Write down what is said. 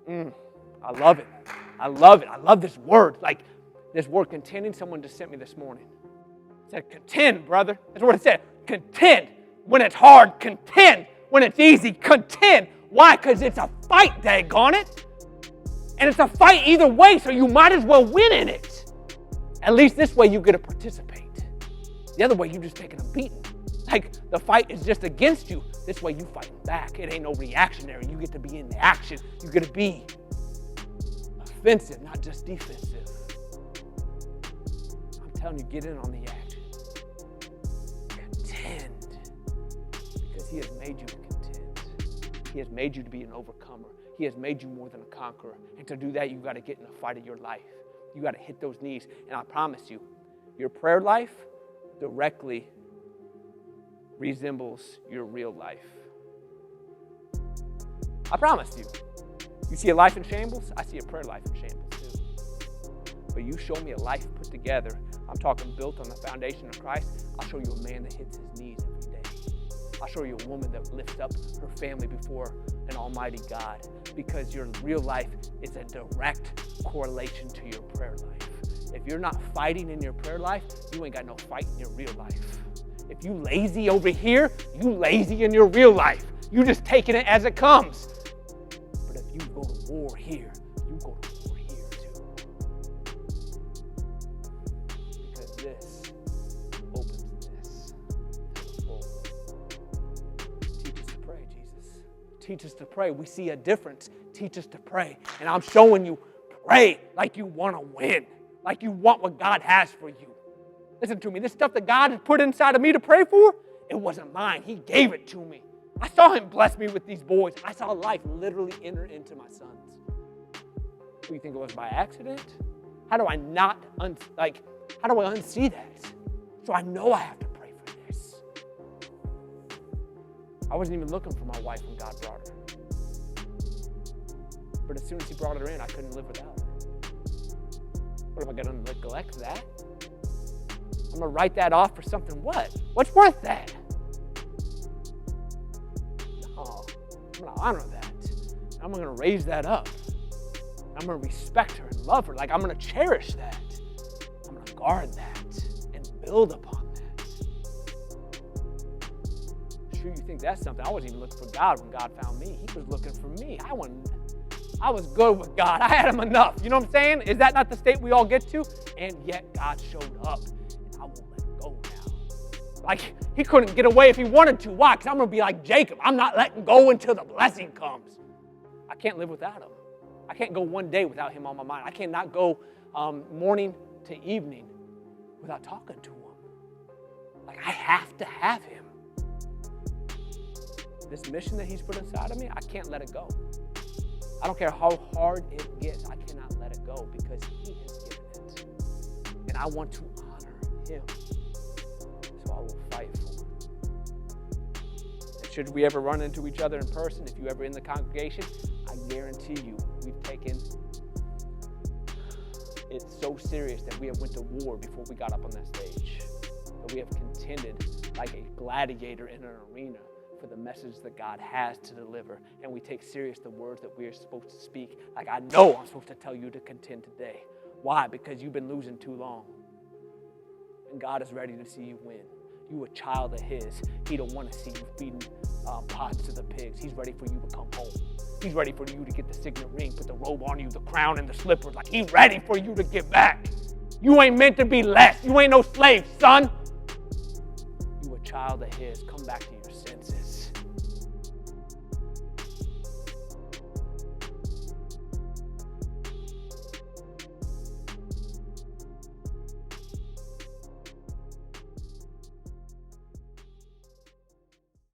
I love it. I love it. I love this word. Like this word contending, someone just sent me this morning. It said contend, brother. That's what it said. Contend. When it's hard, contend. When it's easy, contend. Why? Because it's a fight, daggone it. And it's a fight either way, so you might as well win in it. At least this way you get to participate. The other way, you're just taking a beating. Like the fight is just against you. This way you fighting back. It ain't no reactionary. You get to be in the action. You get to be offensive, not just defensive. I'm telling you, get in on the action. Contend. Because he has made you to contend. He has made you to be an overcomer. He has made you more than a conqueror. And to do that, you've got to get in the fight of your life. You got to hit those knees. And I promise you, your prayer life directly resembles your real life. I promise you. You see a life in shambles? I see a prayer life in shambles too. But you show me a life put together. I'm talking built on the foundation of Christ. I'll show you a man that hits his knees every day. I'll show you a woman that lifts up her family before an almighty God, because your real life is a direct correlation to your prayer life. If you're not fighting in your prayer life, you ain't got no fight in your real life. If you lazy over here, you lazy in your real life. You just taking it as it comes. But if you go to war here, you go to war here too. Because this opens this to the full. Teach us to pray, Jesus. Teach us to pray. We see a difference. Teach us to pray. And I'm showing you, pray like you want to win. Like you want what God has for you. Listen to me. This stuff that God has put inside of me to pray for, it wasn't mine. He gave it to me. I saw him bless me with these boys. I saw life literally enter into my sons. Do you think it was by accident? How do I not, how do I unsee that? So I know I have to pray for this. I wasn't even looking for my wife when God brought her. But as soon as he brought her in, I couldn't live without her. What, am I going to neglect that? I'm going to write that off for something what? What's worth that? No, I'm going to honor that. I'm going to raise that up. I'm going to respect her and love her. Like I'm going to cherish that. I'm going to guard that and build upon that. Sure, you think that's something. I wasn't even looking for God when God found me. He was looking for me. I was good with God. I had him enough. You know what I'm saying? Is that not the state we all get to? And yet God showed up, and I won't let him go now. Like he couldn't get away if he wanted to. Why? Because I'm going to be like Jacob. I'm not letting go until the blessing comes. I can't live without him. I can't go one day without him on my mind. I cannot go morning to evening without talking to him. Like I have to have him. This mission that he's put inside of me, I can't let it go. I don't care how hard it gets. I cannot let it go because he has given it. And I want to honor him. So I will fight for it. And should we ever run into each other in person, if you ever in the congregation, I guarantee you, we've taken it so serious that we have went to war before we got up on that stage. That we have contended like a gladiator in an arena for the message that God has to deliver. And we take serious the words that we are supposed to speak. Like I know I'm supposed to tell you to contend today. Why? Because you've been losing too long. And God is ready to see you win. You a child of his. He don't want to see you feeding pods to the pigs. He's ready for you to come home. He's ready for you to get the signet ring, put the robe on you, the crown and the slippers. Like he's ready for you to get back. You ain't meant to be less. You ain't no slave, son. You a child of his.